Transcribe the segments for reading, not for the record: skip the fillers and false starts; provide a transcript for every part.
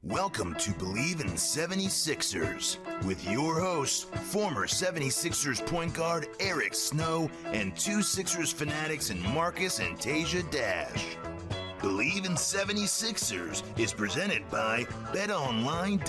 Welcome to Bleav in 76ers with your hosts, former 76ers point guard Eric Snow and two Sixers fanatics in Marcus and Tasia Dash. Bleav in 76ers is presented by betonline.ag.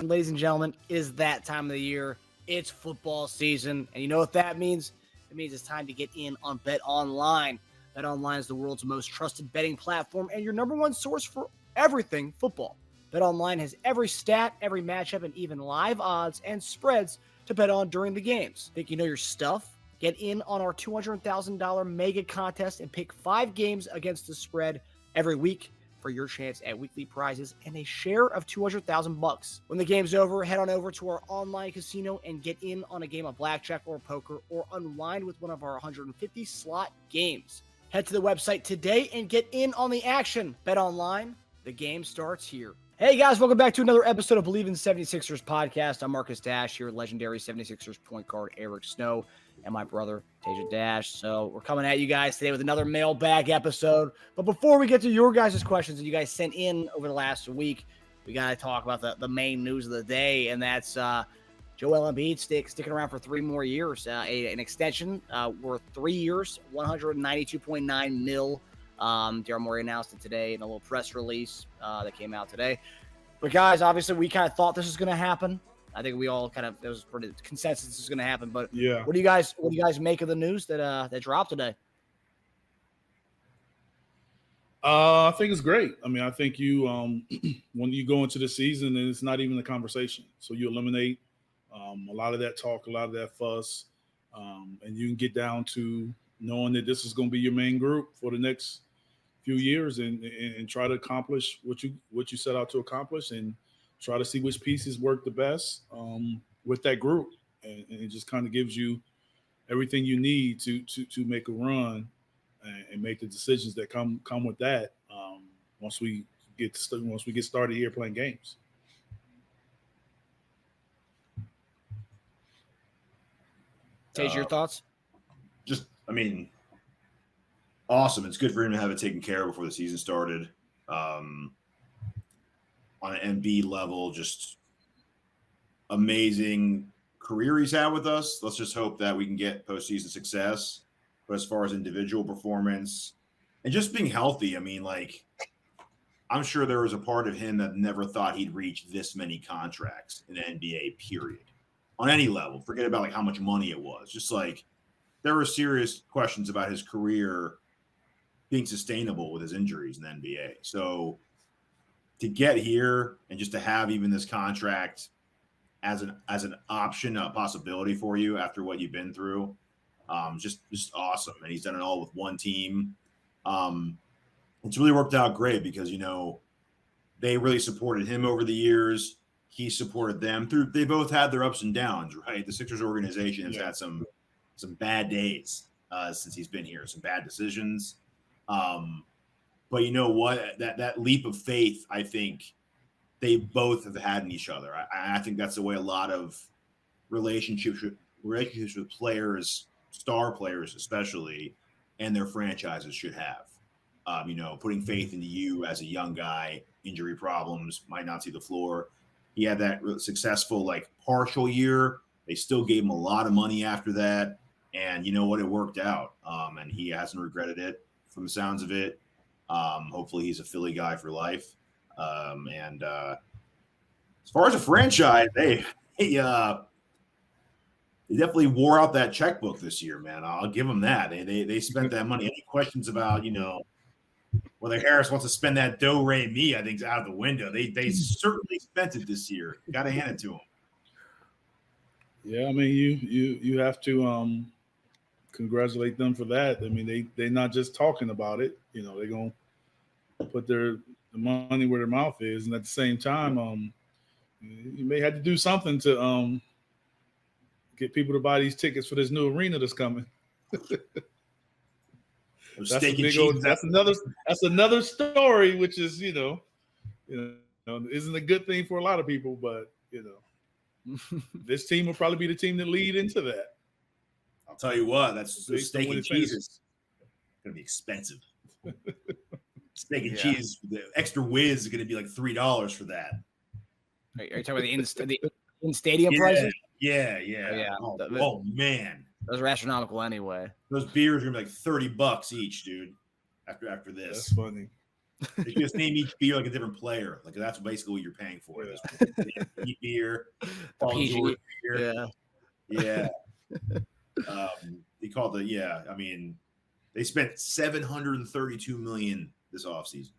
Ladies and gentlemen, it is that time of the year. It's football season, and you know what that means? It means it's time to get in on BetOnline. BetOnline is the world's most trusted betting platform and your number one source for everything football. BetOnline has every stat, every matchup, and even live odds and spreads to bet on during the games. Think you know your stuff? Get in on our $200,000 mega contest and pick 5 games against the spread every week for your chance at weekly prizes and a share of $200,000. When the game's over, head on over to our online casino and get in on a game of blackjack or poker or unwind with one of our 150 slot games. Head to the website today and get in on the action. BetOnline, the game starts here. Hey guys, welcome back to another episode of Bleav in 76ers podcast. I'm Marcus Dash here, legendary 76ers point guard Eric Snow, and my brother Tasia Dash. So we're coming at you guys today with another mailbag episode. But before we get to your guys' questions that you guys sent in over the last week, we got to talk about the main news of the day, and that's Joel Embiid sticking around for 3 more years, an extension worth 3 years, $192.9 million. Daryl Morey announced it today in a little press release that came out today. But guys, obviously we kind of thought this was going to happen. I think we all kind of, there was pretty consensus this is going to happen. But yeah, what do you guys make of the news that dropped today? I think it's great. I mean, I think you when you go into the season, and it's not even a conversation, so you eliminate a lot of that talk, a lot of that fuss, and you can get down to knowing that this is going to be your main group for the next few years, and try to accomplish what you set out to accomplish, and try to see which pieces work the best with that group, and it just kind of gives you everything you need to make a run and make the decisions that come with that once we get started here playing games. Tage, your thoughts? Just, I mean, awesome. It's good for him to have it taken care of before the season started. On an Embiid level, just amazing career he's had with us. Let's just hope that we can get postseason success. But as far as individual performance and just being healthy, I mean, like, I'm sure there was a part of him that never thought he'd reach this many contracts in the NBA, period. On any level, forget about like how much money it was. Just like there were serious questions about his career being sustainable with his injuries in the NBA. So to get here and just to have even this contract as an option, a possibility for you after what you've been through, just awesome. And he's done it all with one team. It's really worked out great because, you know, they really supported him over the years. He supported them through. They both had their ups and downs, right? The Sixers organization has had some bad days since he's been here, some bad decisions. But you know what? That leap of faith, I think they both have had in each other. I think that's the way a lot of relationships with players, star players especially, and their franchises should have. You know, putting faith into you as a young guy, injury problems, might not see the floor. He had that successful, like, partial year. They still gave him a lot of money after that. And you know what? It worked out. And he hasn't regretted it from the sounds of it. Hopefully he's a Philly guy for life. And as far as a franchise, they definitely wore out that checkbook this year, man. I'll give them that. They spent that money. Any questions about, you know, whether Harris wants to spend that do-re-mi, I think, is out of the window. They certainly spent it this year. Got to hand it to them. Yeah, I mean, you have to congratulate them for that. I mean, they're not just talking about it. You know, they're going to put the money where their mouth is. And at the same time, you may have to do something to get people to buy these tickets for this new arena that's coming. That's another story, which is, you know, isn't a good thing for a lot of people, but, you know, this team will probably be the team that lead into that. I'll tell you what, that's steak and cheese is going to be expensive. steak and cheese, the extra whiz is going to be like $3 for that. Are you talking about the in-stadium prices? Yeah. Oh, man. Those are astronomical anyway. Those beers are going to be like $30 each, dude, after this. That's funny. They just name each beer like a different player. Like, that's basically what you're paying for. This beer, Paul George beer. Yeah. They called I mean, they spent $732 million this offseason.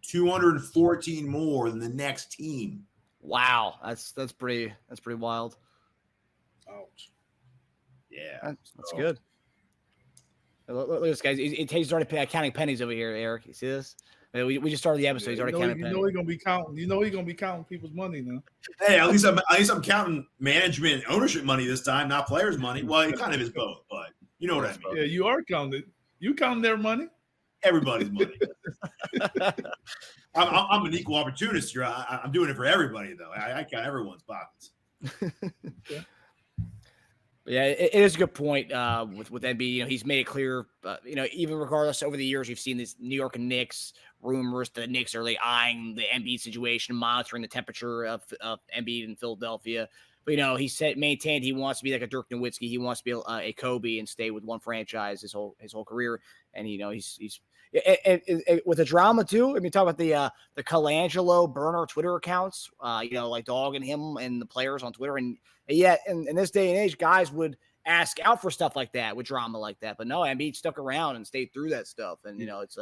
214 more than the next team. Wow, that's pretty wild. Ouch. Yeah, that's good. Look at this, guys. He's already counting pennies over here, Eric. You see this? We just started the episode. He's already counting pennies. You know he's gonna be counting. You know he's gonna be counting people's money now. Hey, at least I'm counting management and ownership money this time, not players' money. Well, it kind of is both, but you know what I mean. Yeah, you are counting. You counting their money. Everybody's money. I'm an equal opportunist here. I'm doing it for everybody, though. I count everyone's pockets. Yeah, it is a good point with Embiid. He's made it clear. Even regardless over the years, we've seen these New York Knicks rumors that the Knicks are eyeing the Embiid situation, monitoring the temperature of Embiid in Philadelphia. But he maintained he wants to be like a Dirk Nowitzki. He wants to be a Kobe and stay with one franchise his whole career. And he's with the drama too. I mean, talk about the Colangelo burner Twitter accounts. Like dogging him and the players on Twitter. And yet, in this day and age, guys would ask out for stuff like that with drama like that. But no, Embiid stuck around and stayed through that stuff. And it's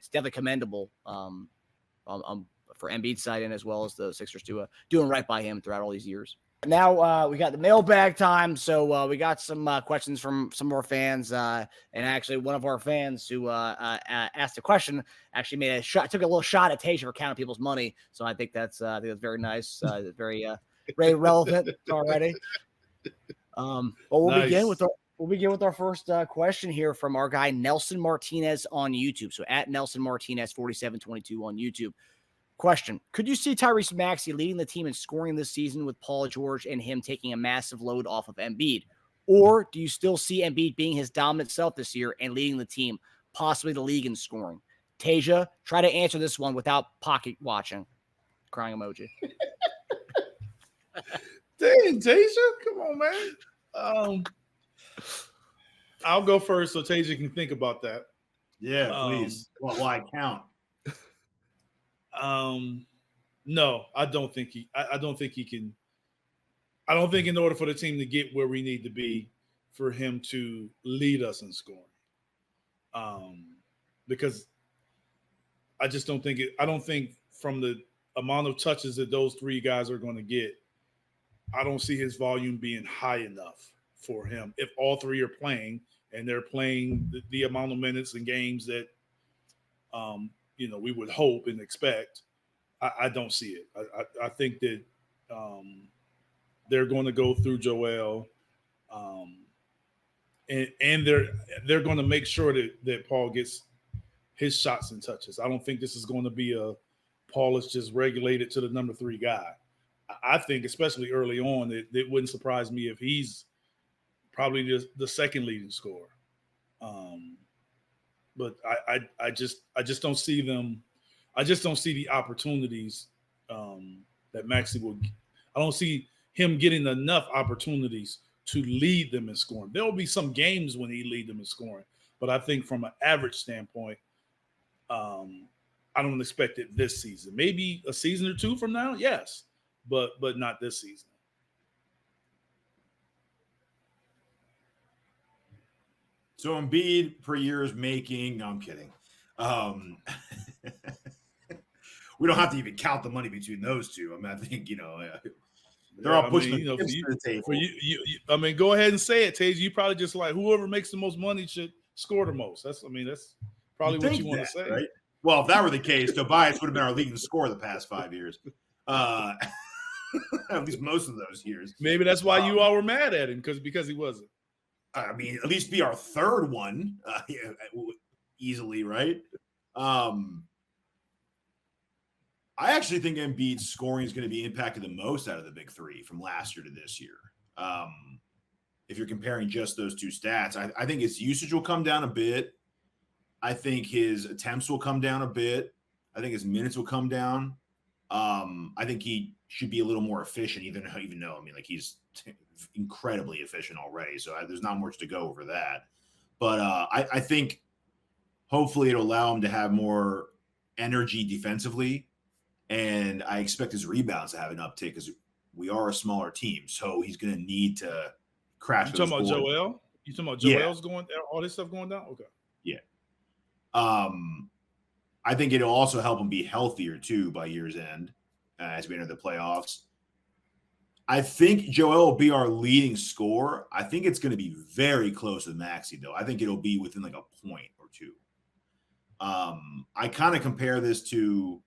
definitely commendable for Embiid's side and as well as the Sixers doing right by him throughout all these years. Now we got the mailbag time. So we got some questions from some of our fans. And actually one of our fans who asked a question actually took a little shot at Tasia for counting people's money. So I think that's very nice. Very relevant already. But we'll begin with our first question here from our guy Nelson Martinez on YouTube. So at Nelson Martinez 4722 on YouTube. Question: could you see Tyrese Maxey leading the team in scoring this season with Paul George and him taking a massive load off of Embiid? Or do you still see Embiid being his dominant self this year and leading the team, possibly the league in scoring? Tasia, try to answer this one without pocket watching. Crying emoji. Dang, Tasia, come on, man. I'll go first so Tasia can think about that. Yeah, please. Why count? No, I don't think he can. I don't think in order for the team to get where we need to be, for him to lead us in scoring. Because I just don't think I don't think from the amount of touches that those three guys are going to get, I don't see his volume being high enough for him. If all three are playing and they're playing the amount of minutes and games that, we would hope and expect, I don't see it. I think that they're going to go through Joel, and they're going to make sure that Paul gets his shots and touches. I don't think this is going to be Paul is just regulated to the number 3 guy. I think, especially early on, it wouldn't surprise me if he's probably the second leading scorer. But I just don't see them. I just don't see the opportunities that Maxey will. I don't see him getting enough opportunities to lead them in scoring. There will be some games when he lead them in scoring, but I think from an average standpoint, I don't expect it this season. Maybe a season or two from now, yes, but not this season. So Embiid per year is making. No, I'm kidding. We don't have to even count the money between those two. I mean, I think they're all pushing to the table. For you, I mean, go ahead and say it, Tasia. You probably just like whoever makes the most money should score the most. That's probably what you want to say, right? Well, if that were the case, Tobias would have been our leading scorer the past 5 years. At least most of those years. Maybe that's why you all were mad at him because he wasn't. I mean, at least be our third one easily, right? I actually think Embiid's scoring is going to be impacted the most out of the big three from last year to this year. If you're comparing just those two stats, I think his usage will come down a bit. I think his attempts will come down a bit. I think his minutes will come down. I think he should be a little more efficient, even though I mean, like he's incredibly efficient already. So there's not much to go over that. But I think hopefully it'll allow him to have more energy defensively, and I expect his rebounds to have an uptick because we are a smaller team. So he's going to need to crash. You talking about Joel? You talking about Joel's going all this stuff going down? Okay. Yeah. I think it'll also help him be healthier too by year's end as we enter the playoffs. I think Joel will be our leading scorer. I think it's going to be very close with Maxey, though. I think it'll be within like a point or two. I kind of compare this to,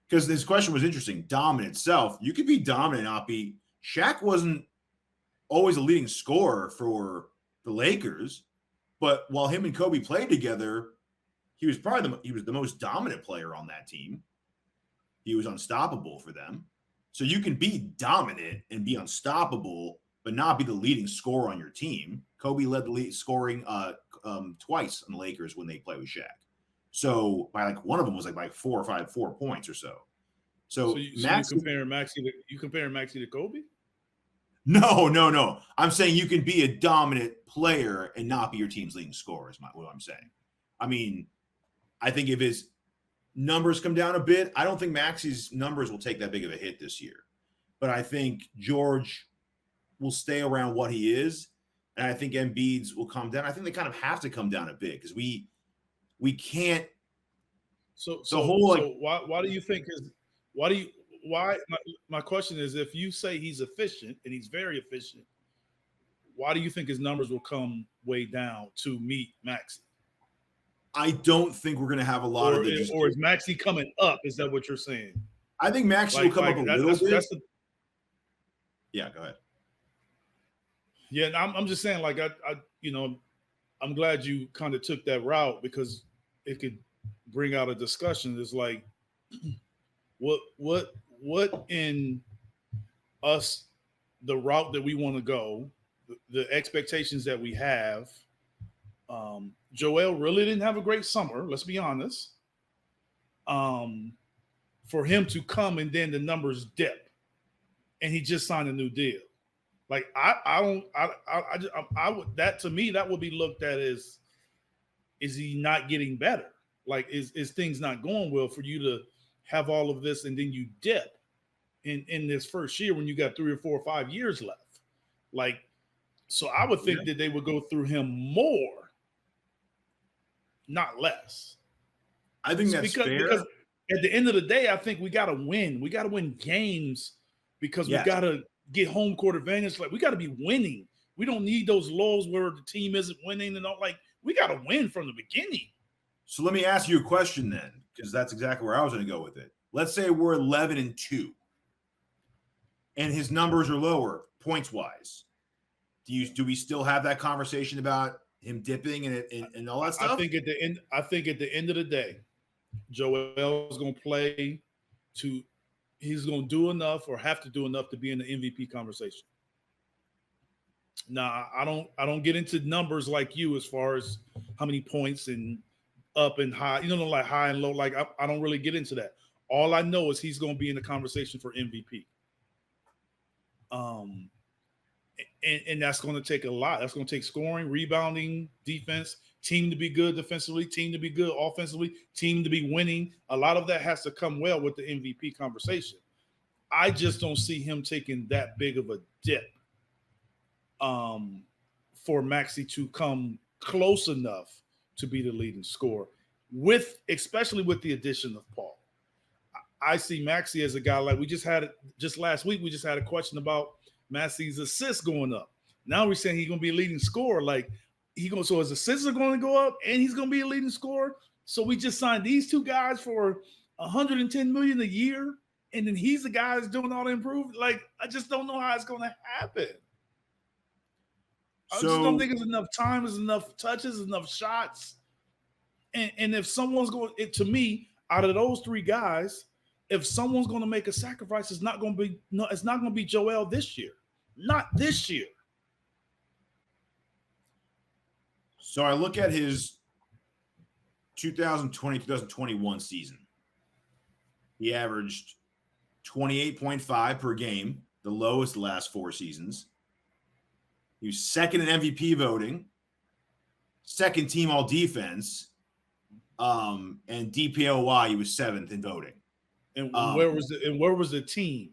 because this question was interesting, dominant self. You could be dominant, not be. Shaq wasn't always a leading scorer for the Lakers, but while him and Kobe played together, he was the most dominant player on that team. He was unstoppable for them. So you can be dominant and be unstoppable, but not be the leading scorer on your team. Kobe led the lead scoring twice on the Lakers when they played with Shaq. So by like one of them was like by 4 points or so. So you comparing Maxey to Kobe? No. I'm saying you can be a dominant player and not be your team's leading scorer is what I'm saying. I mean, I think if his numbers come down a bit, I don't think Maxey's numbers will take that big of a hit this year. But I think George will stay around what he is, and I think Embiid's will come down. I think they kind of have to come down a bit because we can't. Why do you think my question is, if you say he's efficient and he's very efficient, why do you think his numbers will come way down to meet Maxey? I don't think we're going to have a lot of the. Or is Maxey coming up? Is that what you're saying? I think Maxey will come up a little bit. Yeah, go ahead. Yeah, I'm just saying, like I'm glad you kind of took that route because it could bring out a discussion. It's like, what in us, the route that we want to go, the expectations that we have. Joel really didn't have a great summer. Let's be honest. For him to come and then the numbers dip, and he just signed a new deal. Like I would, that to me that would be looked at as, is he not getting better? Like is things not going well for you to have all of this and then you dip in this first year when you got 3 or 4 or 5 years left? Like, so I would think that they would go through him more, not less. I think that's fair. Because at the end of the day, I think we got to win. We got to win games because we got to get home court advantage. Like we got to be winning. We don't need those lulls where the team isn't winning and all. Like we got to win from the beginning. So let me ask you a question then, because that's exactly where I was going to go with it. Let's say we're 11-2, and his numbers are lower points wise. Do we still have that conversation about him dipping and all that stuff? I think at the end of the day, Joel is going to play to. He's going to do enough or have to do enough to be in the MVP conversation. Now, I don't get into numbers like you as far as how many points and up and high, like high and low. Like I don't really get into that. All I know is he's going to be in the conversation for MVP. And that's going to take a lot. That's going to take scoring, rebounding, defense, team to be good defensively, team to be good offensively, team to be winning. A lot of that has to come well with the MVP conversation. I just don't see him taking that big of a dip for Maxey to come close enough to be the leading scorer, especially with the addition of Paul. I see Maxey as a guy like just last week, we just had a question about Maxey's assists going up. Now we're saying he's going to be a leading scorer. Like so his assists are going to go up and he's going to be a leading scorer. So we just signed these two guys for $110 million a year. And then he's the guy that's doing all the improvement. Like, I just don't know how it's going to happen. I just don't think there's enough time, there's enough touches, enough shots. And if someone's going to me, out of those three guys, if someone's going to make a sacrifice, it's not going to be Joel this year. Not this year. So I look at his 2020-2021 season, he averaged 28.5 per game, the lowest the last 4 seasons. He was second in MVP voting, second team all defense, and DPOY he was 7th in voting. And where was the team?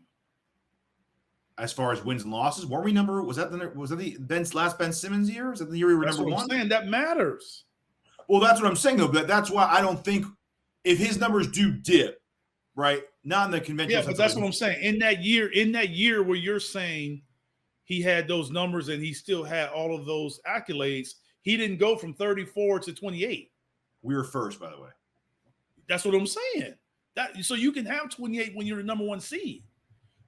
As far as wins and losses, weren't we number? Was that the last Ben Simmons year? Was that the year we were number 1? That's what I'm saying. That matters. Well, that's what I'm saying though. But that's why I don't think if his numbers do dip, right? Not in the conventional. Yeah, but that's what I'm saying. In that year where you're saying he had those numbers and he still had all of those accolades, he didn't go from 34 to 28. We were first, by the way. That's what I'm saying. So you can have 28 when you're the number 1 seed.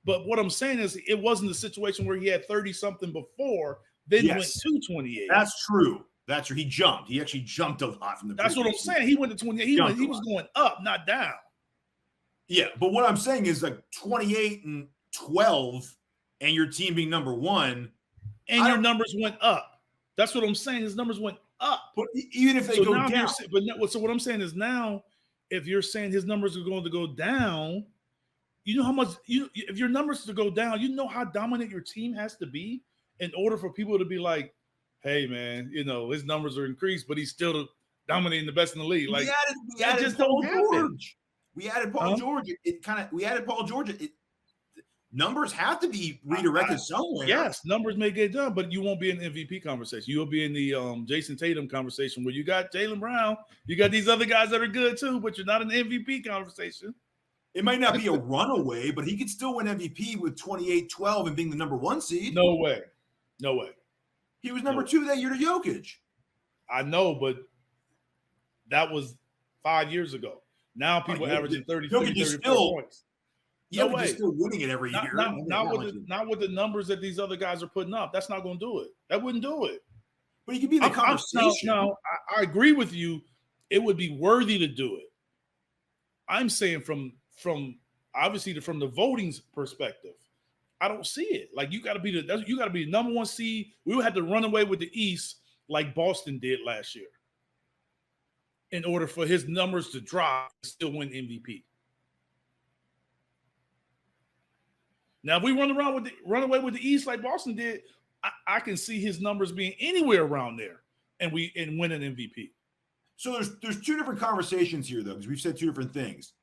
But what I'm saying is it wasn't the situation where he had 30-something before, then went to 28. That's true. That's true. He jumped. He actually jumped a lot from the. That's what I'm saying. He went to 28. He was going up, not down. Yeah, but what I'm saying is like 28 and 12, and your team being number 1, and your numbers went up. That's what I'm saying. His numbers went up. But even if they go down, so what I'm saying is now, if you're saying his numbers are going to go down, you know how much if your numbers to go down, you know how dominant your team has to be in order for people to be like, hey man, his numbers are increased, but he's still dominating the best in the league. Like we added Paul George. We added Paul George. We added Paul George. Numbers have to be redirected somewhere. Yes, numbers may get done, but you won't be in the MVP conversation. You'll be in the Jason Tatum conversation where you got Jaylen Brown, you got these other guys that are good too, but you're not in the MVP conversation. It might not be a runaway, but he could still win MVP with 28-12 and being the number 1 seed. No way. He was number 2 that year to Jokic. I know, but that was 5 years ago. Now people averaging 34 points. Yeah, but he's still winning it every year. Not with the numbers that these other guys are putting up. That's not going to do it. That wouldn't do it. But he could be in the conversation. No, I agree with you. It would be worthy to do it. I'm saying from obviously from the voting perspective, I don't see it. Like you got to be the number 1 seed. We would have to run away with the East like Boston did last year in order for his numbers to drop and still win MVP. Now, if we run away with the East like Boston did, I can see his numbers being anywhere around there and win an MVP. So there's 2 different conversations here though, because we've said 2 different things.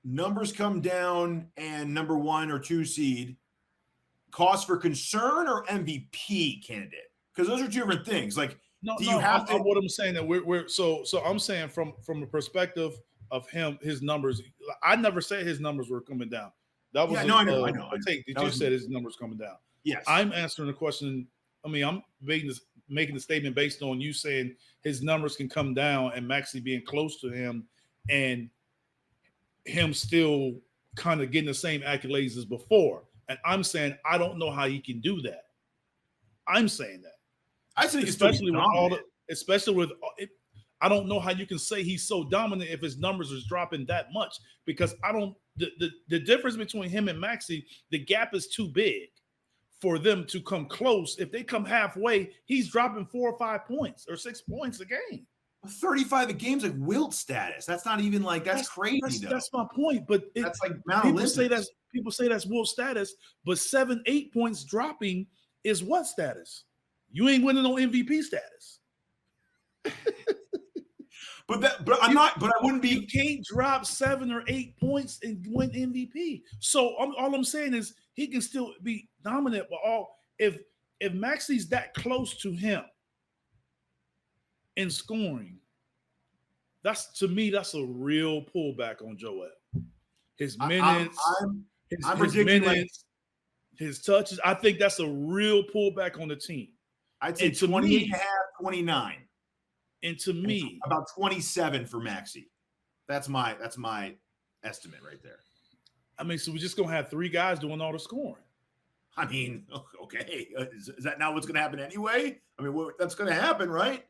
Numbers come down and number 1 or 2 seed, cause for concern or MVP candidate? Because those are 2 different things. Like, what I'm saying that we're so I'm saying from the perspective of his numbers. I never said his numbers were coming down. That was I know. You said his numbers coming down. Yes, I'm answering the question. I mean, I'm making the statement based on you saying his numbers can come down and Maxey being close to him and him still kind of getting the same accolades as before. And I'm saying I don't know how he can do that. I'm saying that. I think especially with it, I don't know how you can say he's so dominant if his numbers is dropping that much, because the difference between him and Maxey, the gap is too big for them to come close. If they come halfway, he's dropping 4 or 5 points or 6 points a game. 35 a game's like Wilt status. That's not even like that's crazy. That's my point. But that's like people say that's Wilt status, but 7-8 points dropping is what status? You ain't winning no MVP status. But I wouldn't be. You can't drop 7 or 8 points and win MVP. So all I'm saying is he can still be dominant. But if Maxey's that close to him in scoring, that's a real pullback on Joel. His minutes, his touches. I think that's a real pullback on the team. I'd say 28 and a half, 29. And to me, about 27 for Maxey. That's my estimate right there. I mean, so we're just gonna have 3 guys doing all the scoring. I mean, okay, is that not what's gonna happen anyway? I mean, that's gonna happen, right?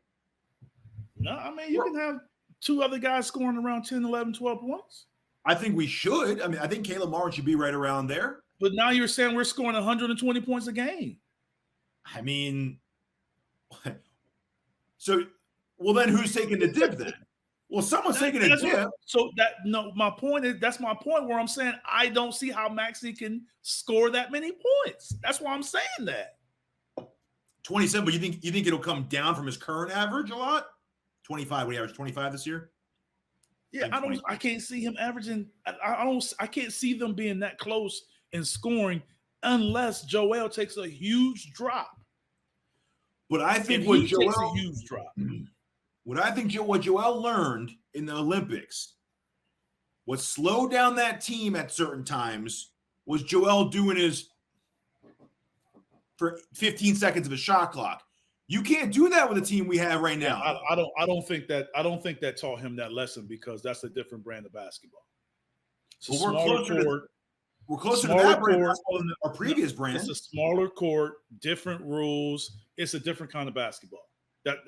No, I mean, you can have 2 other guys scoring around 10, 11, 12 points. I think we should. I mean, I think Caleb Martin should be right around there. But now you're saying we're scoring 120 points a game. I mean, so, well, then who's taking the dip then? Well, someone's taking a dip. My point is, that's my point where I'm saying I don't see how Maxey can score that many points. That's why I'm saying that. 27, but you think it'll come down from his current average a lot? 25. What he averaged 25 this year? Yeah, I can't see him averaging. I can't see them being that close in scoring unless Joel takes a huge drop. But I think what takes a huge drop. What Joel learned in the Olympics, what slowed down that team at certain times was Joel doing his for 15 seconds of a shot clock. You can't do that with the team we have right now. I don't think that taught him that lesson because that's a different brand of basketball. We're closer to that brand than our previous brand. It's a smaller court, different rules. It's a different kind of basketball. That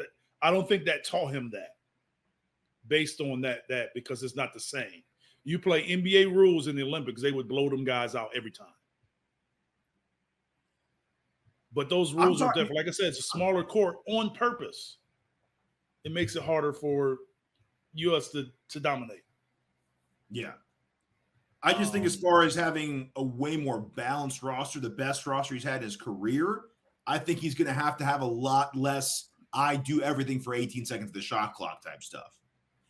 I don't think that taught him that based on that because it's not the same. You play NBA rules in the Olympics, they would blow them guys out every time. But those rules are different. Like I said, it's a smaller court on purpose. It makes it harder for us to dominate. Yeah. I just think as far as having a way more balanced roster, the best roster he's had in his career, I think he's going to have a lot less I do everything for 18 seconds of the shot clock type stuff.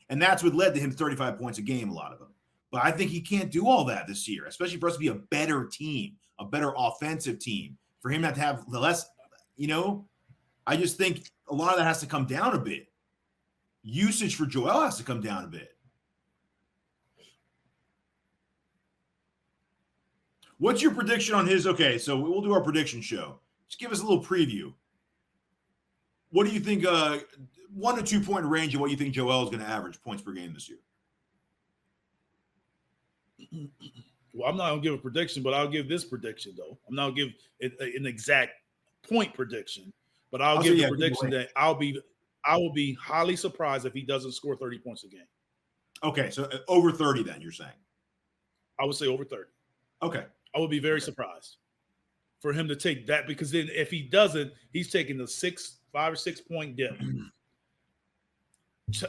And that's what led to him 35 points a game, a lot of them. But I think he can't do all that this year, especially for us to be a better team, a better offensive team. For him not to have the less, I just think a lot of that has to come down a bit. Usage for Joel has to come down a bit. What's your prediction on his? Okay, so we'll do our prediction show. Just give us a little preview. What do you think? 1 to 2 point range of what you think Joel is going to average points per game this year? Well, I'm not going to give a prediction, but I'll give this prediction, though. I'm not going to give an exact point prediction, but I'll give the prediction that I will be highly surprised if he doesn't score 30 points a game. Okay, so over 30 then, you're saying? I would say over 30. Okay. I would be very surprised for him to take that because then if he doesn't, he's taking the 5 or 6 point dip.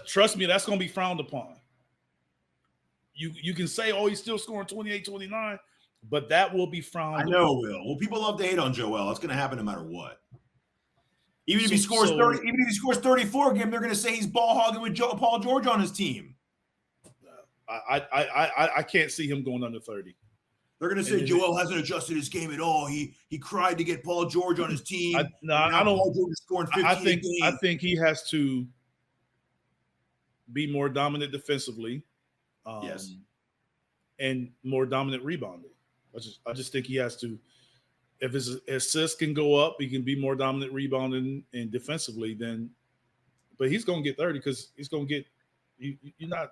Trust me, that's going to be frowned upon. You can say, oh, he's still scoring 28, 29, but that will be frowned. I know, Will. Well, people love to hate on Joel. It's going to happen no matter what. Even if he scores 30, even if he scores 34 a game, they're going to say he's ball hogging with Paul George on his team. I can't see him going under 30. They're going to say Joel hasn't adjusted his game at all. He cried to get Paul George on his team. I don't. Paul George is scoring 15 I think he has to be more dominant defensively. Yes, and more dominant rebounding. I just think he has to. If his assists can go up, he can be more dominant rebounding and defensively. But he's going to get 30 because he's going to get. You're not.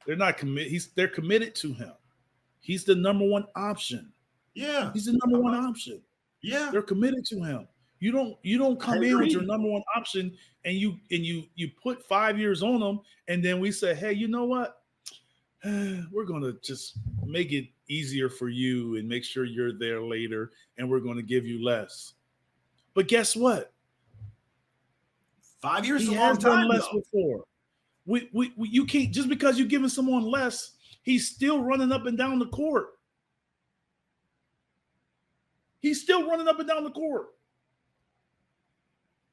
They're not committed. They're committed to him. He's the number one option. Yeah, he's the number one option. Yeah, they're committed to him. You don't come in with your number one option and you put 5 years on them, and then we say, hey, you know what? We're going to just make it easier for you and make sure you're there later, and we're going to give you less. But guess what? 5 years is a long long time. Less before. You can't just because you're giving someone less. He's still running up and down the court. He's still running up and down the court.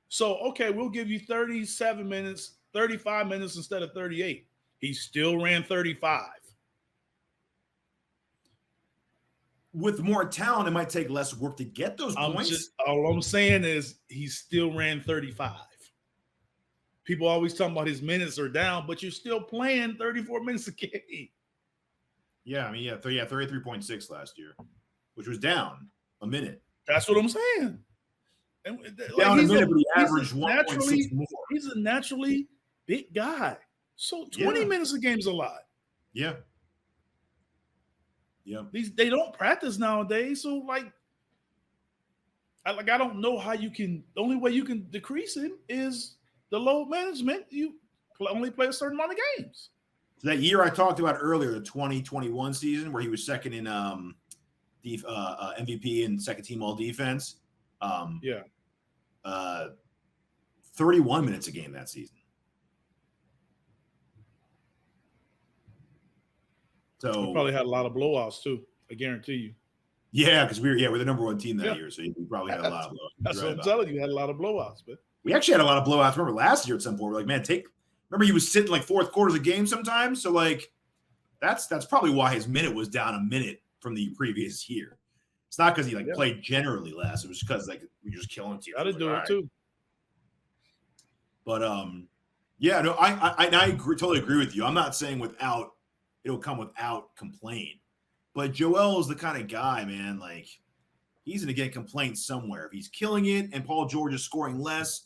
So, okay, we'll give you 37 minutes, 35 minutes instead of 38. He still ran 35. With more talent, it might take less work to get those points. All I'm saying is he still ran 35. People always talking about his minutes are down, but you're still playing 34 minutes a game. Yeah, I mean, 33.6 last year, which was down a minute. That's what I'm saying. And, down a minute, but he averaged 1.6 more. He's a naturally big guy. So 20 minutes a game is a lot. Yeah. Yeah. They don't practice nowadays. So I don't know how you can. The only way you can decrease it is the load management. You only play a certain amount of games. So that year I talked about earlier, the 2021 season, where he was second in MVP and second team all defense. 31 minutes a game that season. So we probably had a lot of blowouts too. I guarantee you. Yeah, because we're the number one team that Yeah. year, so we probably had a lot of blowouts. That's what I'm telling you. You had a lot of blowouts, but we actually had a lot of blowouts. Remember last year at some point, we're like, man, remember he was sitting like fourth quarters of games sometimes. So like that's probably why his minute was down a minute from the previous year. It's not because he played generally less. It was because like we were just killing teams. Gotta do it too. But yeah, no, I totally agree with you. I'm not saying it'll come without complaint. But Joel is the kind of guy, man, like he's going to get complaints somewhere. If he's killing it and Paul George is scoring less,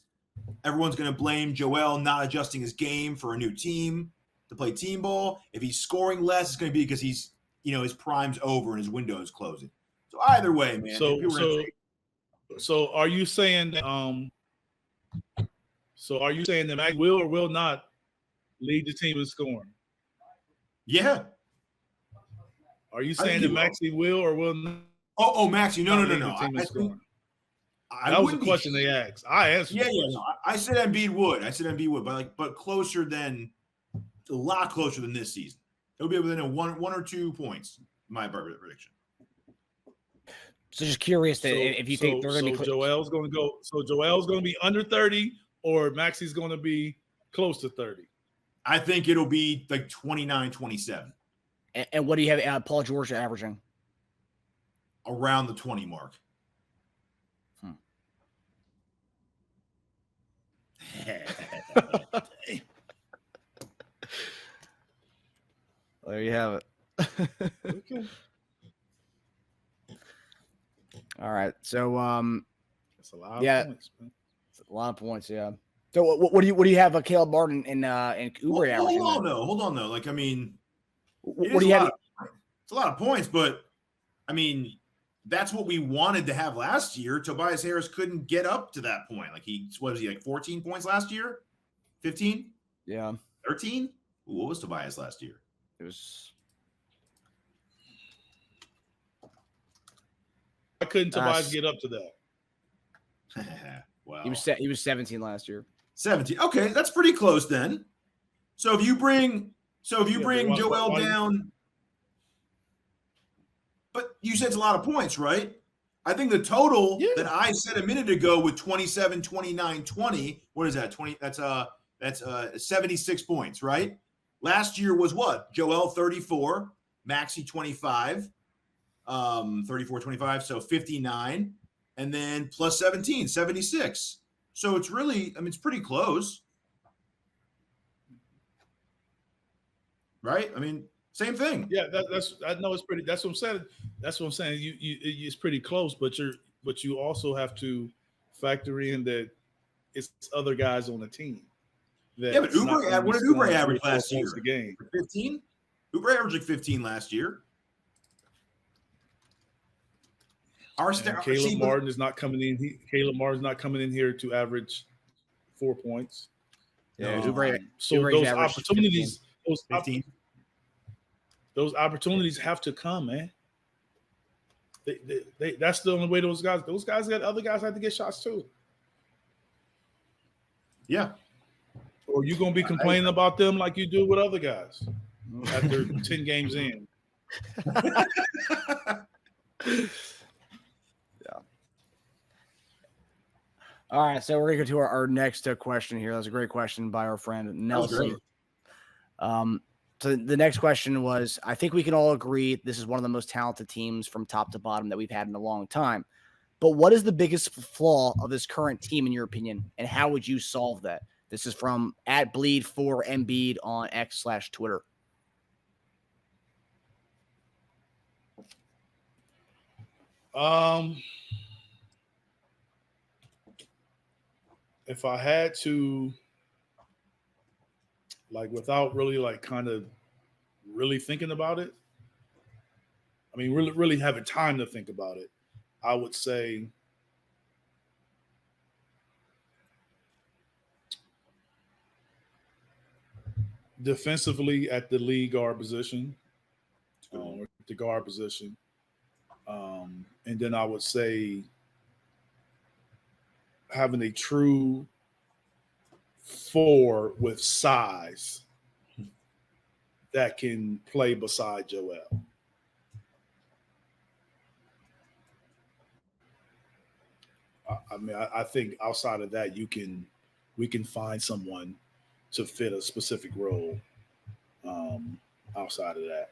everyone's going to blame Joel not adjusting his game for a new team to play team ball. If he's scoring less, it's going to be because he's, his prime's over and his window is closing. So either way, man. So are you saying that Max will or will not lead the team in scoring? Yeah. Are you saying that Maxey will or will not? Oh, Maxey. No. That was the question they asked. I answered. Yeah. No, I said Embiid would, but closer than a lot closer than this season. It'll be within one or 2 points. My prediction. So just curious if you think they're going to be. Joel's going to go. So Joel's going to be under 30, or Maxey's going to be close to 30. I think it'll be like 29, 27. And what do you have Paul George averaging? Around the 20 mark. There you have it. Okay. All right. So that's a lot of points, man. It's a lot of points, yeah. So what do you have Caleb Martin and Oubre averaging? Hold on though. Like I mean, what do you have? It's a lot of points, but I mean, that's what we wanted to have last year. Tobias Harris couldn't get up to that point. Like what was he like 14 points last year? 15? Yeah. 13? What was Tobias last year? It was. Why couldn't Tobias get up to that? Wow. He was 17 last year. 17. Okay, that's pretty close then. So if you bring Joel down, but you said it's a lot of points, right? I think the total that I said a minute ago with 27, 29, 20, what is that? 20, that's 76 points, right? Last year was what? Joel 34, Maxey 25, 34, 25, so 59, and then plus 17, 76. So it's really, it's pretty close. Right? I mean, same thing. Yeah, I know it's pretty. That's what I'm saying. That's what I'm saying. It's pretty close, but you also have to factor in that it's other guys on the team. Yeah, but Oubre, what did Oubre average last year? 15? Oubre averaged like 15 last year. Caleb Martin is not coming in. Caleb Martin's not coming in here to average 4 points. Yeah, so those opportunities, 15. Those opportunities have to come, man. That's the only way those guys got other guys have to get shots too. Yeah. Or you gonna be complaining about them like you do with other guys after 10 games in. All right, so we're gonna go to our next question here. That was a great question by our friend Nelson. So the next question was, I think we can all agree this is one of the most talented teams from top to bottom that we've had in a long time. But what is the biggest flaw of this current team, in your opinion, and how would you solve that? This is from @Bleav for Embiid on X/Twitter. If I had to, without really kind of really thinking about it, I mean, really having time to think about it, I would say defensively at the lead guard position, or the guard position. And then I would say having a true 4 with size that can play beside Joel. I think outside of that, we can find someone to fit a specific role. Outside of that,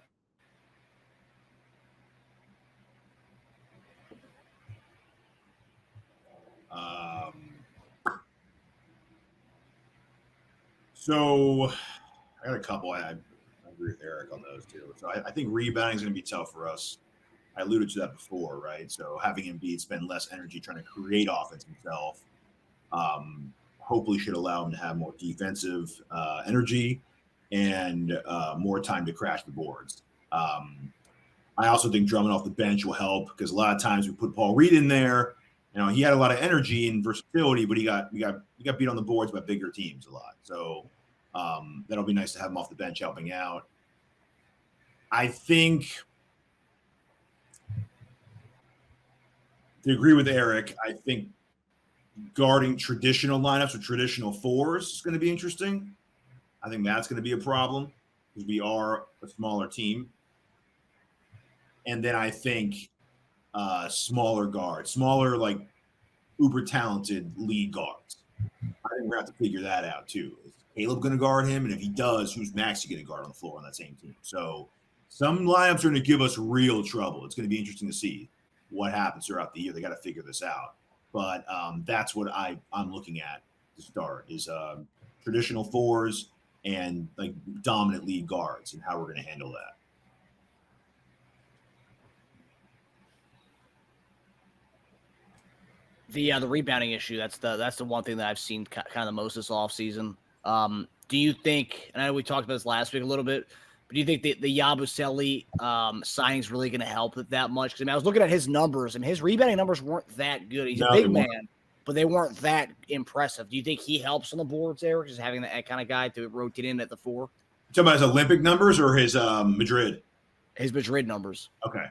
So I got a couple. I agree with Eric on those too. So I think rebounding is going to be tough for us. I alluded to that before, right? So having Embiid spend less energy trying to create offense himself, hopefully should allow him to have more defensive energy and more time to crash the boards. I also think Drummond off the bench will help because a lot of times we put Paul Reed in there. You know, he had a lot of energy and versatility, but he got beat on the boards by bigger teams a lot. So that'll be nice to have him off the bench helping out. I think to agree with Eric, I think guarding traditional lineups or traditional fours is going to be interesting. I think that's going to be a problem because we are a smaller team. And then I think smaller guards, smaller, like uber talented lead guards. I think we're going to have to figure that out too. Is Caleb going to guard him? And if he does, who's Maxey going to guard on the floor on that same team? So some lineups are going to give us real trouble. It's going to be interesting to see what happens throughout the year. They got to figure this out. But that's what I'm looking at to start is traditional fours and like dominant lead guards and how we're going to handle that. The rebounding issue, that's the one thing that I've seen kind of the most this offseason. Do you think, and I know we talked about this last week a little bit, but do you think the Yabusele signing is really going to help with that much? Because I was looking at his numbers, and his rebounding numbers weren't that good. He's a big man, but they weren't that impressive. Do you think he helps on the boards, Eric, just having that kind of guy to rotate in at the four? You talking about his Olympic numbers or his Madrid? His Madrid numbers. Okay.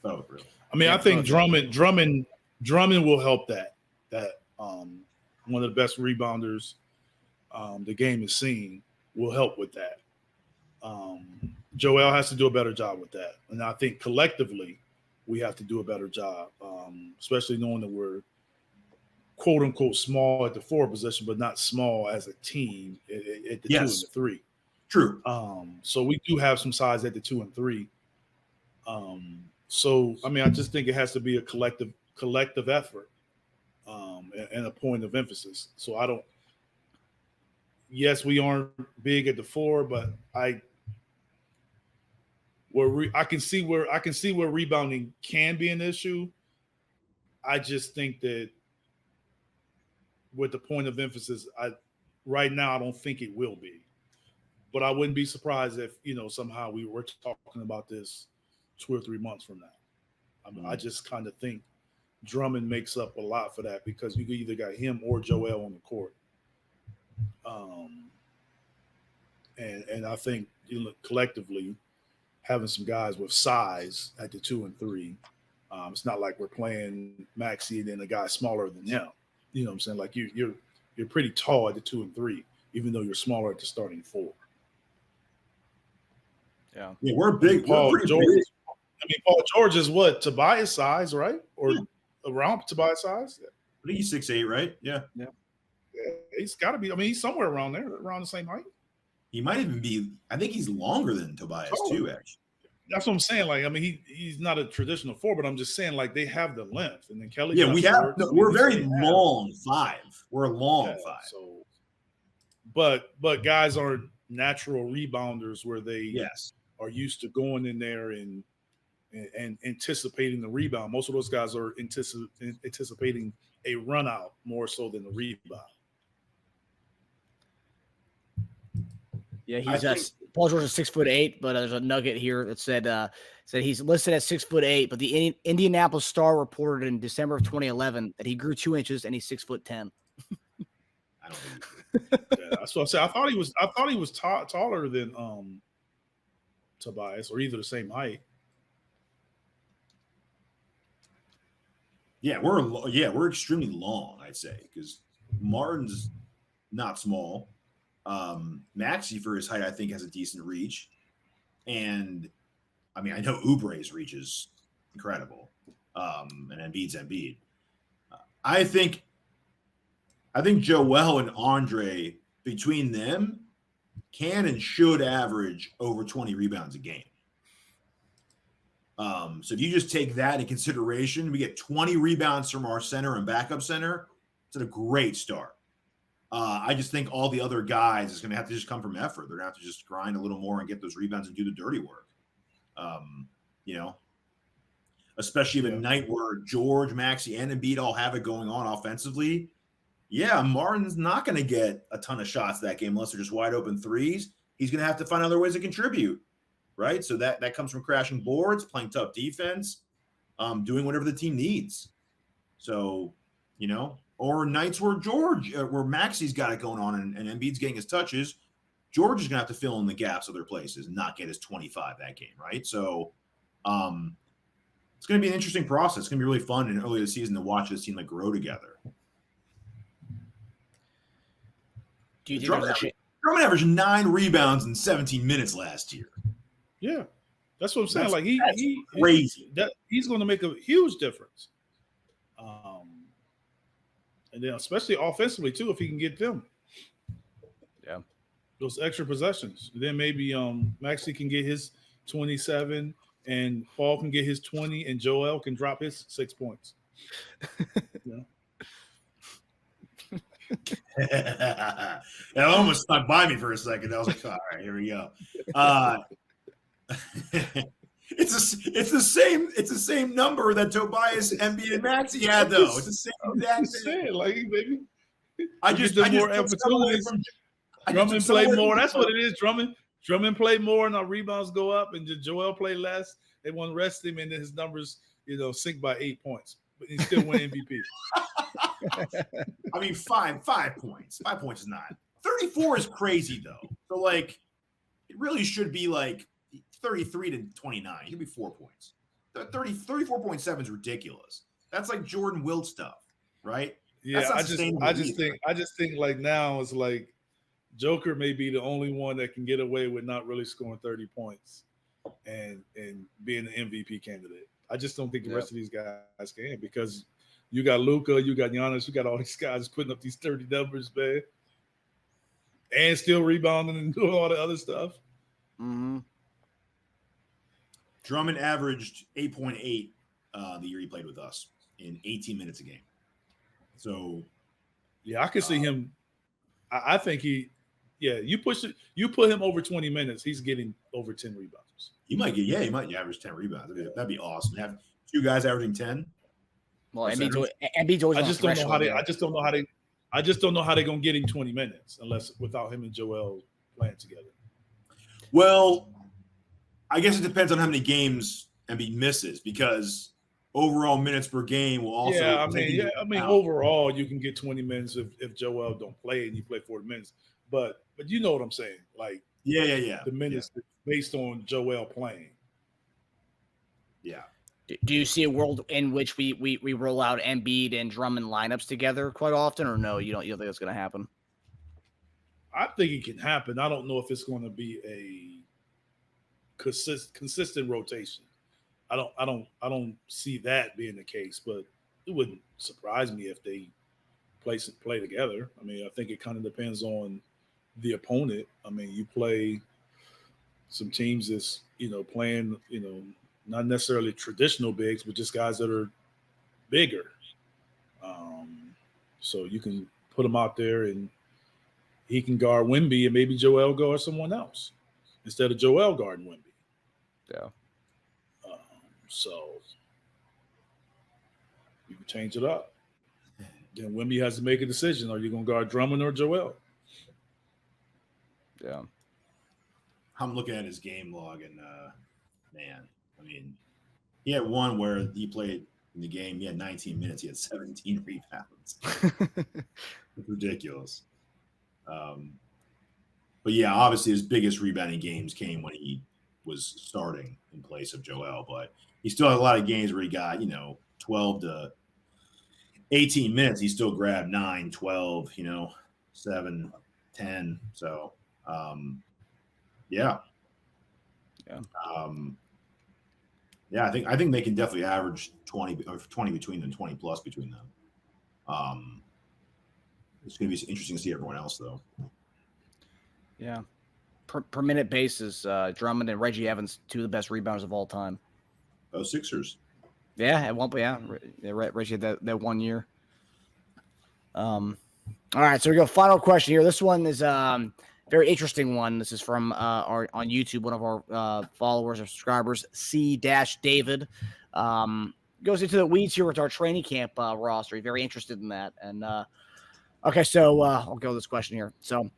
I mean, I think Drummond will help that one of the best rebounders the game has seen will help with that. Joel has to do a better job with that. And I think collectively we have to do a better job, especially knowing that we're quote unquote small at the four position, but not small as a team at the 2 and the 3. True. So we do have some size at the 2 and 3. So, I mean, I just think it has to be a collective effort and a point of emphasis. So yes, we aren't big at the 4, but I can see where rebounding can be an issue. I just think that with the point of emphasis, right now I don't think it will be. But I wouldn't be surprised if, somehow we were talking about this 2 or 3 months from now. I mean, I just kind of think Drummond makes up a lot for that because you either got him or Joel on the court. And I think collectively having some guys with size at the 2 and 3, it's not like we're playing Maxey and then a guy smaller than him. You know what I'm saying? Like you're pretty tall at the 2 and 3, even though you're smaller at the starting 4. Yeah, we're big. Paul George is what, Tobias size, right? Or around Tobias size? Yeah. I think he's 6'8", right? Yeah. He's got to be. I mean, he's somewhere around there, around the same height. He might even be. I think he's longer than Tobias too. Actually, that's what I'm saying. Like, I mean, he's not a traditional 4, but I'm just saying, like, they have the length, and then Kelly. Yeah, we're very long 5. We're a long 5. So, but guys are natural rebounders where they are used to going in there and anticipating the rebound. Most of those guys are anticipating a run out more so than the rebound. Yeah, Paul George is 6'8", but there's a nugget here that said he's listed at 6'8", but the Indianapolis Star reported in December of 2011 that he grew 2 inches and he's 6'10". I don't think that's what I said. I thought he was taller than Tobias, or either the same height. Yeah, we're extremely long, I'd say, because Martin's not small. Maxey, for his height, I think has a decent reach. And I mean, I know Oubre's reach is incredible. And Embiid's Embiid. I think Joel and Andre, between them, can and should average over 20 rebounds a game. So if you just take that into consideration, we get 20 rebounds from our center and backup center. It's a great start. I just think all the other guys is going to have to just come from effort. They're going to have to just grind a little more and get those rebounds and do the dirty work. Especially the night where George, Maxey, and Embiid all have it going on offensively. Yeah, Martin's not going to get a ton of shots that game unless they're just wide open threes. He's going to have to find other ways to contribute, right? So that comes from crashing boards, playing tough defense, doing whatever the team needs. So, or nights where Maxey's got it going on and Embiid's getting his touches, George is going to have to fill in the gaps other places and not get his 25 that game, right? So it's going to be an interesting process. It's going to be really fun in early this season to watch this team grow together. Do you think Drummond averaged 9 rebounds in 17 minutes last year? Yeah, that's what I'm saying. That's crazy. He's going to make a huge difference. And then especially offensively too, if he can get them. Yeah. Those extra possessions. And then maybe Maxey can get his 27 and Paul can get his 20 and Joel can drop his 6 points. That almost stuck by me for a second. I was like, all right, here we go. It's the same number that Tobias, Embiid, and Maxey had, though. It's the same exact thing. Baby. I just more opportunities. Drummond play more. That's what it is. Drummond play more, and our rebounds go up, and Joel play less. They want to rest him, and then his numbers, sink by 8 points, but he still win MVP. I mean, 5 points. 5 points is not. 34 is crazy though. So it really should be 33 to 29. It could be 4 points. 34.7 is ridiculous. That's like Jordan Wilt stuff, right? Yeah, I just think now it's Joker may be the only one that can get away with not really scoring 30 points and being an MVP candidate. I just don't think the rest of these guys can, because you got Luka, you got Giannis, you got all these guys putting up these 30 numbers, man, and still rebounding and doing all the other stuff. Mm-hmm. Drummond averaged 8.8 the year he played with us in 18 minutes a game. So, yeah, I can see him. I think you put him over 20 minutes, he's getting over 10 rebounds. He might average 10 rebounds. That'd be awesome. Have 2 guys averaging 10. Well, Embiid's always. I just don't know how they're gonna get him 20 minutes without him and Joel playing together. Well, I guess it depends on how many games Embiid misses, because overall minutes per game will also. I mean, overall you can get 20 minutes if Joel don't play and you play 40 minutes. But you know what I'm saying? The minutes based on Joel playing. Yeah. Do you see a world in which we roll out Embiid and Drummond lineups together quite often, or no? You don't think it's going to happen? I think it can happen. I don't know if it's going to be a consistent rotation. I don't see that being the case, but it wouldn't surprise me if they play together. I mean, I think it kind of depends on the opponent. I mean, you play some teams that's playing not necessarily traditional bigs, but just guys that are bigger. So you can put him out there and he can guard Wemby, and maybe Joel guard someone else instead of Joel guarding Wemby. Yeah. So you can change it up. Then Wemby has to make a decision. Are you going to guard Drummond or Joel? Yeah. I'm looking at his game log, and man, I mean, he had one where he played in the game. He had 19 minutes. He had 17 rebounds. It's ridiculous. But yeah, obviously his biggest rebounding games came when he was starting in place of Joel. But he still had a lot of games where he got 12 to 18 minutes. He still grabbed 9, 12, 7, 10. So, yeah. Yeah. Yeah, I think they can definitely average 20 between them, 20 plus between them. It's going to be interesting to see everyone else, though. Yeah. Per minute basis, Drummond and Reggie Evans, two of the best rebounders of all time. Oh, Sixers. Yeah, at one point, yeah. Reggie had that 1 year. All right, so we go. Final question here. This one is very interesting one. This is from our on YouTube, one of our followers or subscribers, C-David. Goes into the weeds here with our training camp roster. He's very interested in that. And okay, so I'll go with this question here. So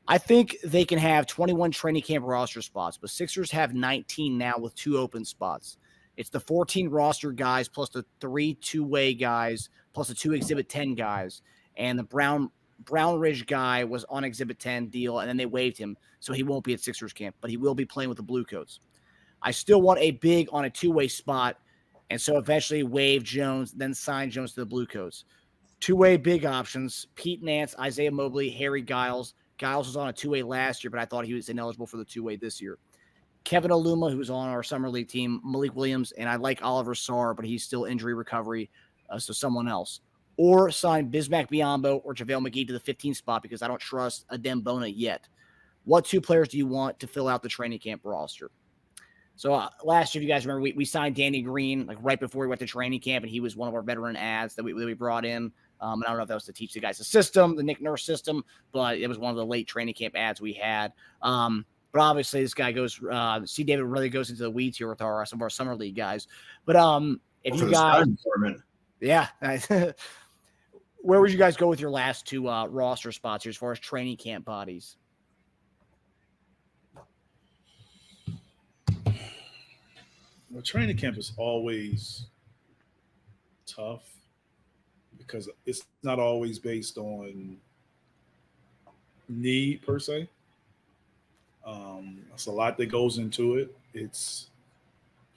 I think they can have 21 training camp roster spots, but Sixers have 19 now with 2 open spots. It's the 14 roster guys plus the 3 two-way guys plus the 2 Exhibit 10 guys. And the Brown Ridge guy was on Exhibit 10 deal, and then they waived him, so he won't be at Sixers camp, but he will be playing with the Blue Coats. I still want a big on a 2-way spot, and so eventually waive Jones, then sign Jones to the Blue Coats. 2-way big options: Pete Nance, Isaiah Mobley, Harry Giles. Giles was on a 2-way last year, but I thought he was ineligible for the 2-way this year. Kevin Oluma, who was on our summer league team, Malik Williams, and I like Oliver Sarr, but he's still injury recovery, so someone else. Or sign Bismack Biyombo or JaVale McGee to the 15 spot because I don't trust Adem Bona yet. What 2 players do you want to fill out the training camp roster? So last year, if you guys remember, we signed Danny Green like right before we went to training camp, and he was one of our veteran ads that we brought in. And I don't know if that was to teach the guys the system, the Nick Nurse system, but it was one of the late training camp ads we had. But obviously, this guy goes. C. David really goes into the weeds here with some of our summer league guys. But if you guys, yeah. Where would you guys go with your last 2 roster spots here as far as training camp bodies? Well, training camp is always tough because it's not always based on need per se. It's a lot that goes into it. It's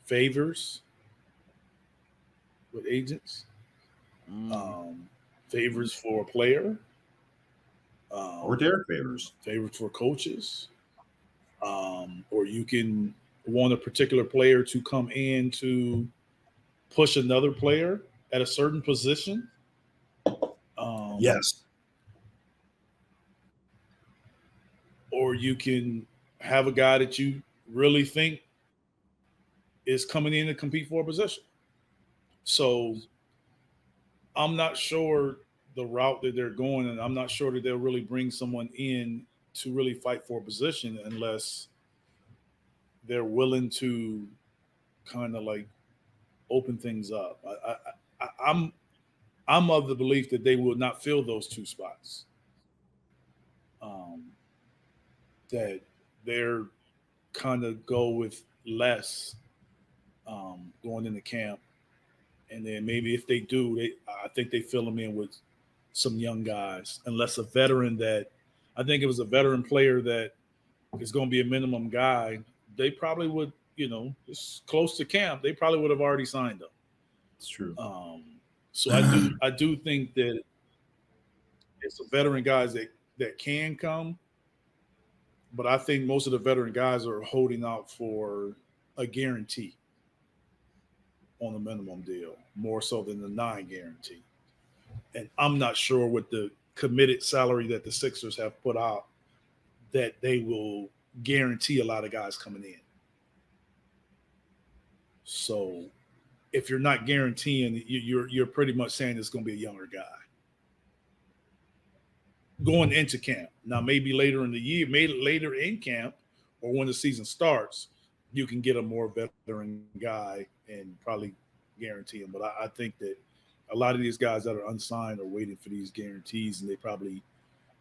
favors with agents. Favors for a player, Or Derek Favors. Favors for coaches, or you can want a particular player to come in to push another player at a certain position. Yes. Or you can have a guy that you really think is coming in to compete for a position. So I'm not sure the route that they're going, and I'm not sure that they'll really bring someone in to really fight for a position unless they're willing to kind of like open things up. I'm of the belief that they will not fill those 2 spots. That they're kind of go with less going into camp. And then maybe if they do, I think they fill them in with some young guys, unless a veteran that I think it was a veteran player that is going to be a minimum guy. They probably would, it's close to camp. They probably would have already signed him. It's true. So I do think that it's a veteran guys that can come, but I think most of the veteran guys are holding out for a guarantee on the minimum deal, more so than the non-guarantee. And I'm not sure with the committed salary that the Sixers have put out that they will guarantee a lot of guys coming in. So if you're not guaranteeing, you're pretty much saying it's going to be a younger guy going into camp. Now, maybe later in the year, maybe later in camp or when the season starts, you can get a more veteran guy and probably guarantee him. But I think that a lot of these guys that are unsigned are waiting for these guarantees, and they probably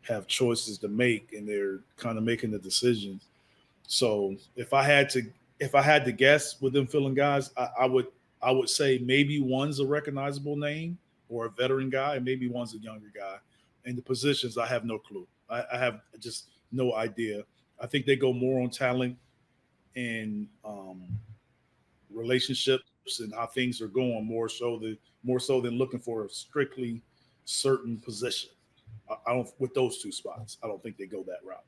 have choices to make, and they're kind of making the decision. So if I had to guess with them filling guys, I would say maybe one's a recognizable name or a veteran guy, and maybe one's a younger guy. And the positions, I have no clue. I have just no idea. I think they go more on talent and relationships and how things are going, more so than looking for a strictly certain position. I don't with those two spots. I don't think they go that route.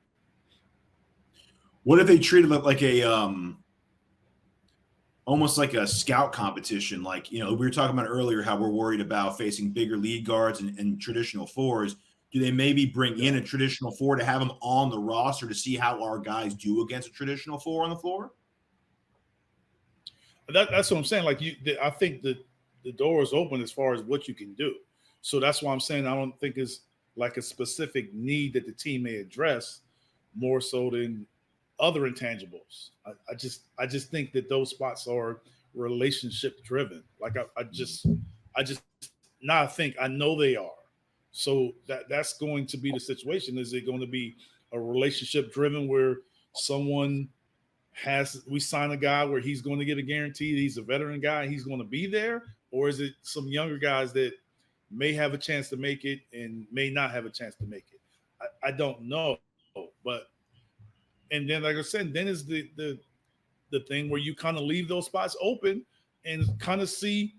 What if they treated it like a almost like a scout competition? Like, we were talking about earlier how we're worried about facing bigger lead guards and traditional fours. Do they maybe bring in a traditional four to have them on the roster to see how our guys do against a traditional four on the floor? That's what I'm saying. Like I think that the door is open as far as what you can do. So that's why I'm saying I don't think it's like a specific need that the team may address more so than other intangibles. I just think that those spots are relationship driven. Like I know they are. So that's going to be the situation. Is it going to be a relationship driven where we sign a guy where he's going to get a guarantee, he's a veteran guy, he's going to be there? Or is it some younger guys that may have a chance to make it and may not have a chance to make it? I don't know. But and then, like I said, then is the thing where you kind of leave those spots open and kind of see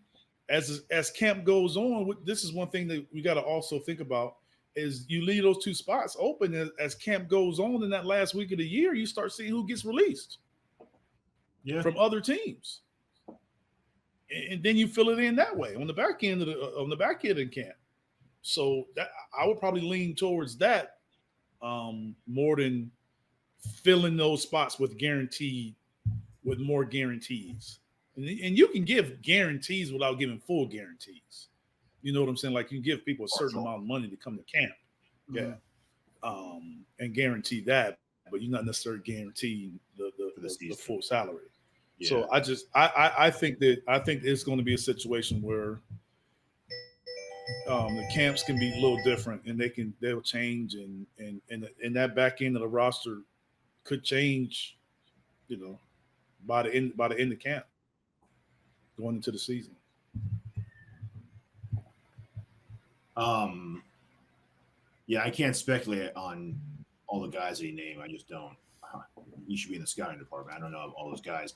as camp goes on. This is one thing that we got to also think about is you leave those two spots open as camp goes on in that last week of the year. You start seeing who gets released from other teams, and then you fill it in that way on the back end in camp. So that I would probably lean towards that more than filling those spots with more guarantees. And you can give guarantees without giving full guarantees. You know what I'm saying? Like you give people a certain amount of money to come to camp. Yeah. And guarantee that, but you're not necessarily guaranteeing the full salary. Yeah. So I think it's going to be a situation where the camps can be a little different and they'll change and that back end of the roster could change, by the end of camp going into the season. Yeah, I can't speculate on all the guys that he named. I just don't. He should be in the scouting department. I don't know all those guys.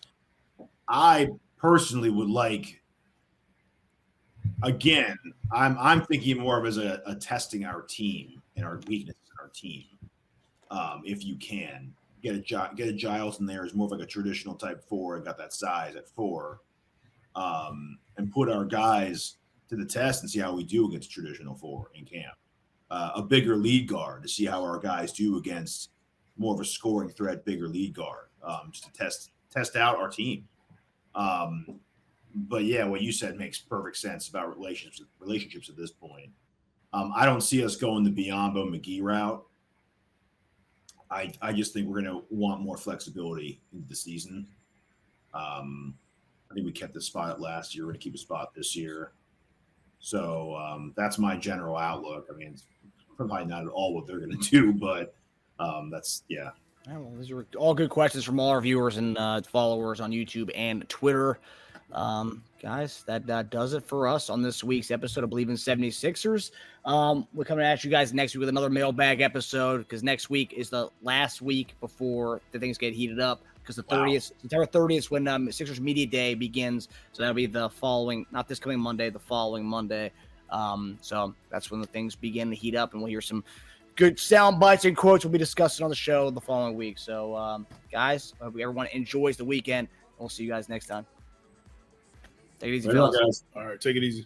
I personally would like. Again, I'm thinking more of as a testing our team and our weaknesses in our team. If you can get a Giles in there is more of like a traditional type four and got that size at 4, and put our guys to the test and see how we do against traditional 4 in camp. A bigger lead guard to see how our guys do against more of a scoring threat, bigger lead guard, just to test out our team. But yeah, what you said makes perfect sense about relationships at this point. I don't see us going the Biyombo McGee route. I just think we're going to want more flexibility into the season. I think we kept the spot up last year. We're going to keep a spot this year. So that's my general outlook. I mean, it's probably not at all what they're going to do, but that's, yeah. Well, these are all good questions from all our viewers and followers on YouTube and Twitter. Guys, that does it for us on this week's episode of Bleav in 76ers. We're coming at you guys next week with another mailbag episode because next week is the last week before the things get heated up because the 30th, September 30th is when Sixers Media Day begins. So that'll be the following, not this coming Monday, the following Monday. So that's when the things begin to heat up and we'll hear some good sound bites and quotes we'll be discussing on the show the following week. So, guys, I hope everyone enjoys the weekend. We'll see you guys next time. Take it easy, fellas. All right, take it easy.